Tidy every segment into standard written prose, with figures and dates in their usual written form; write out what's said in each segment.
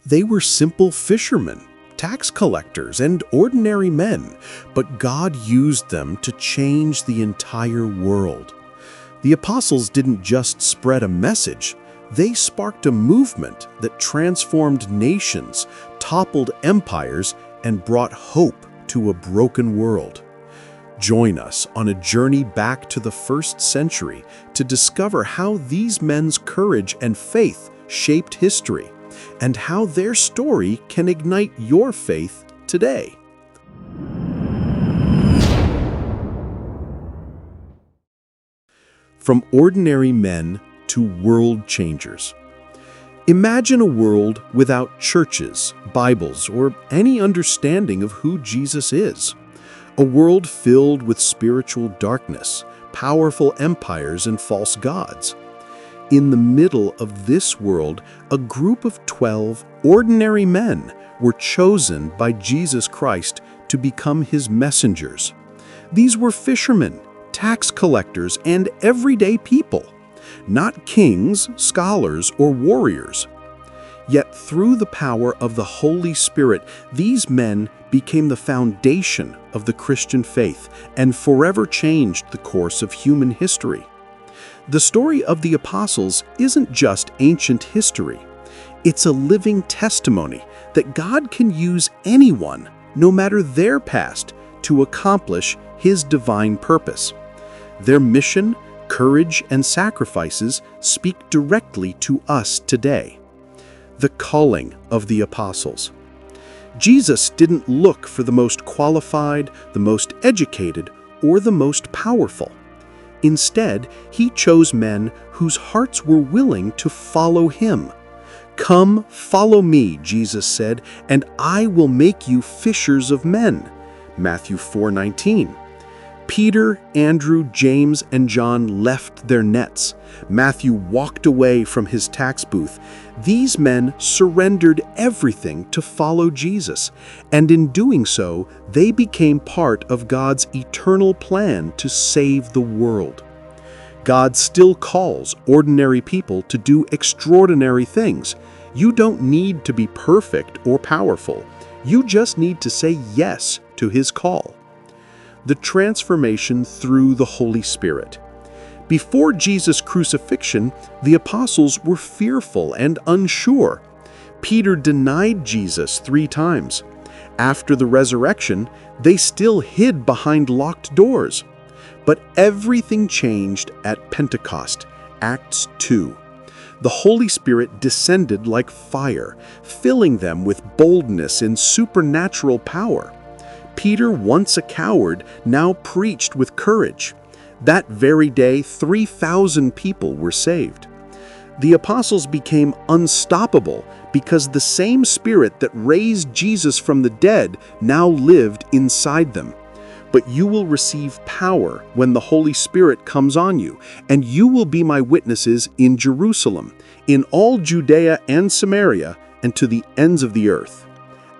They were simple fishermen, tax collectors, and ordinary men, but God used them to change the entire world. The apostles didn't just spread a message, they sparked a movement that transformed nations, toppled empires, and brought hope to a broken world. Join us on a journey back to the first century to discover how these men's courage and faith shaped history, and how their story can ignite your faith today. From ordinary men to world changers. Imagine a world without churches, Bibles, or any understanding of who Jesus is. A world filled with spiritual darkness, powerful empires, and false gods. In the middle of this world, a group of 12 ordinary men were chosen by Jesus Christ to become his messengers. These were fishermen, tax collectors, and everyday people, not kings, scholars, or warriors. Yet through the power of the Holy Spirit, these men became the foundation of the Christian faith and forever changed the course of human history. The story of the apostles isn't just ancient history. It's a living testimony that God can use anyone, no matter their past, to accomplish his divine purpose. Their mission, courage, and sacrifices speak directly to us today. The calling of the apostles. Jesus didn't look for the most qualified, the most educated, or the most powerful. Instead, he chose men whose hearts were willing to follow him. "Come, follow me," Jesus said, "and I will make you fishers of men." Matthew 4:19. Peter, Andrew, James, and John left their nets. Matthew walked away from his tax booth. These men surrendered everything to follow Jesus, and in doing so, they became part of God's eternal plan to save the world. God still calls ordinary people to do extraordinary things. You don't need to be perfect or powerful. You just need to say yes to his call. The transformation through the Holy Spirit. Before Jesus' crucifixion, the apostles were fearful and unsure. Peter denied Jesus 3 times. After the resurrection, they still hid behind locked doors. But everything changed at Pentecost, Acts 2. The Holy Spirit descended like fire, filling them with boldness and supernatural power. Peter, once a coward, now preached with courage. That very day, 3,000 people were saved. The apostles became unstoppable because the same Spirit that raised Jesus from the dead now lived inside them. But you will receive power when the Holy Spirit comes on you, and you will be my witnesses in Jerusalem, in all Judea and Samaria, and to the ends of the earth.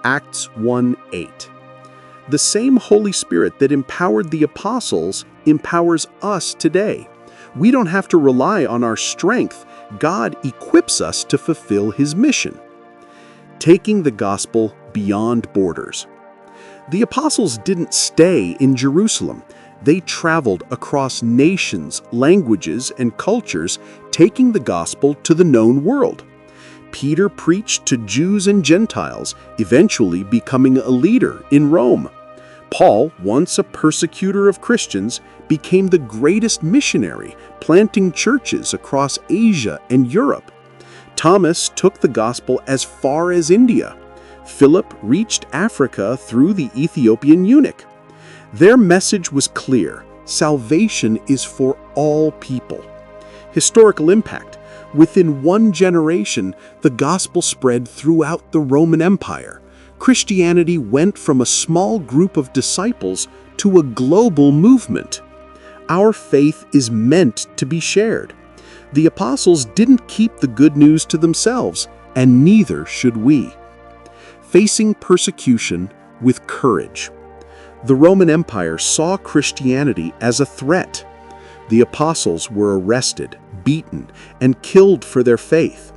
Acts 1:8. The same Holy Spirit that empowered the apostles empowers us today. We don't have to rely on our strength. God equips us to fulfill his mission. Taking the gospel beyond borders. The apostles didn't stay in Jerusalem. They traveled across nations, languages, and cultures, taking the gospel to the known world. Peter preached to Jews and Gentiles, eventually becoming a leader in Rome. Paul, once a persecutor of Christians, became the greatest missionary, planting churches across Asia and Europe. Thomas took the gospel as far as India. Philip reached Africa through the Ethiopian eunuch. Their message was clear: salvation is for all people. Historical impact. Within one generation, the gospel spread throughout the Roman Empire. Christianity went from a small group of disciples to a global movement. Our faith is meant to be shared. The apostles didn't keep the good news to themselves, and neither should we. Facing persecution with courage. The Roman Empire saw Christianity as a threat. The apostles were arrested, beaten, and killed for their faith.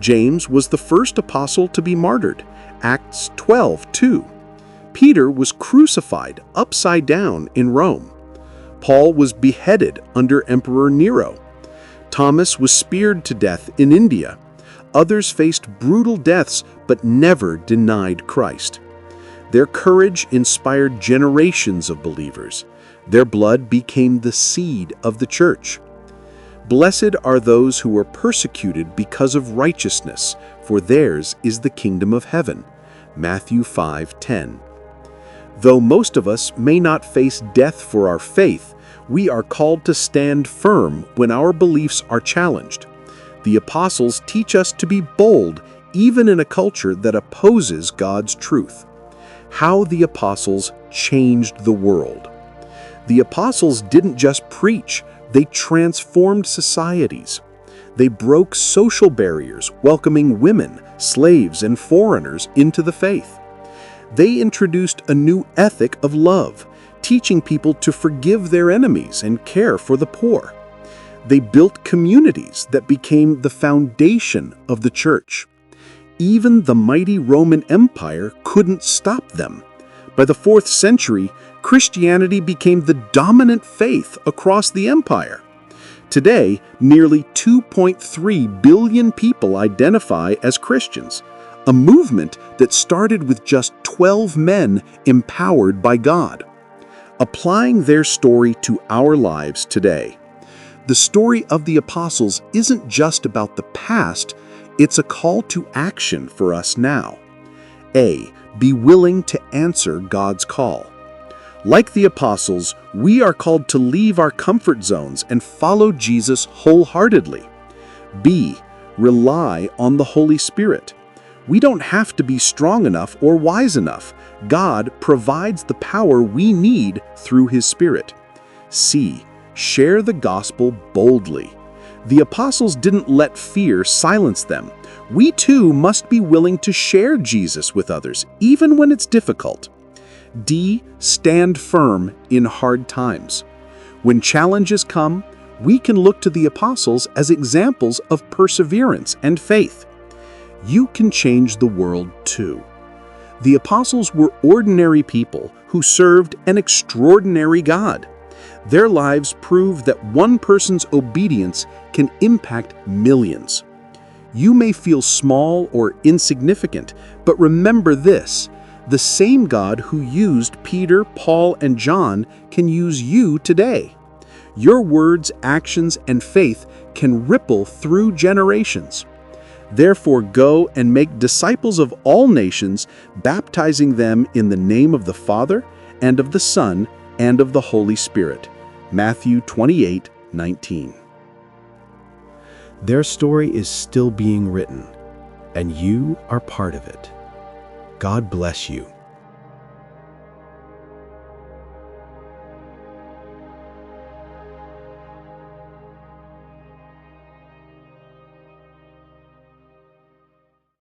James was the first apostle to be martyred, Acts 12:2. Peter was crucified upside down in Rome. Paul was beheaded under Emperor Nero. Thomas was speared to death in India. Others faced brutal deaths but never denied Christ. Their courage inspired generations of believers. Their blood became the seed of the church. Blessed are those who are persecuted because of righteousness, for theirs is the kingdom of heaven. Matthew 5:10. Though most of us may not face death for our faith, we are called to stand firm when our beliefs are challenged. The apostles teach us to be bold even in a culture that opposes God's truth. How the apostles changed the world. The apostles didn't just preach, they transformed societies. They broke social barriers, welcoming women, slaves, and foreigners into the faith. They introduced a new ethic of love, teaching people to forgive their enemies and care for the poor. They built communities that became the foundation of the church. Even the mighty Roman Empire couldn't stop them. By the 4th century, Christianity became the dominant faith across the empire. Today, nearly 2.3 billion people identify as Christians, a movement that started with just 12 men empowered by God. Applying their story to our lives today, the story of the apostles isn't just about the past, it's a call to action for us now. A. Be willing to answer God's call. Like the apostles, we are called to leave our comfort zones and follow Jesus wholeheartedly. B. Rely on the Holy Spirit. We don't have to be strong enough or wise enough. God provides the power we need through His Spirit. C. Share the gospel boldly. The apostles didn't let fear silence them. We too must be willing to share Jesus with others, even when it's difficult. D. Stand firm in hard times. When challenges come, we can look to the apostles as examples of perseverance and faith. You can change the world too. The apostles were ordinary people who served an extraordinary God. Their lives prove that one person's obedience can impact millions. You may feel small or insignificant, but remember this: the same God who used Peter, Paul, and John can use you today. Your words, actions, and faith can ripple through generations. Therefore, go and make disciples of all nations, baptizing them in the name of the Father, and of the Son, and of the Holy Spirit. Matthew 28:19. Their story is still being written, and you are part of it. God bless you.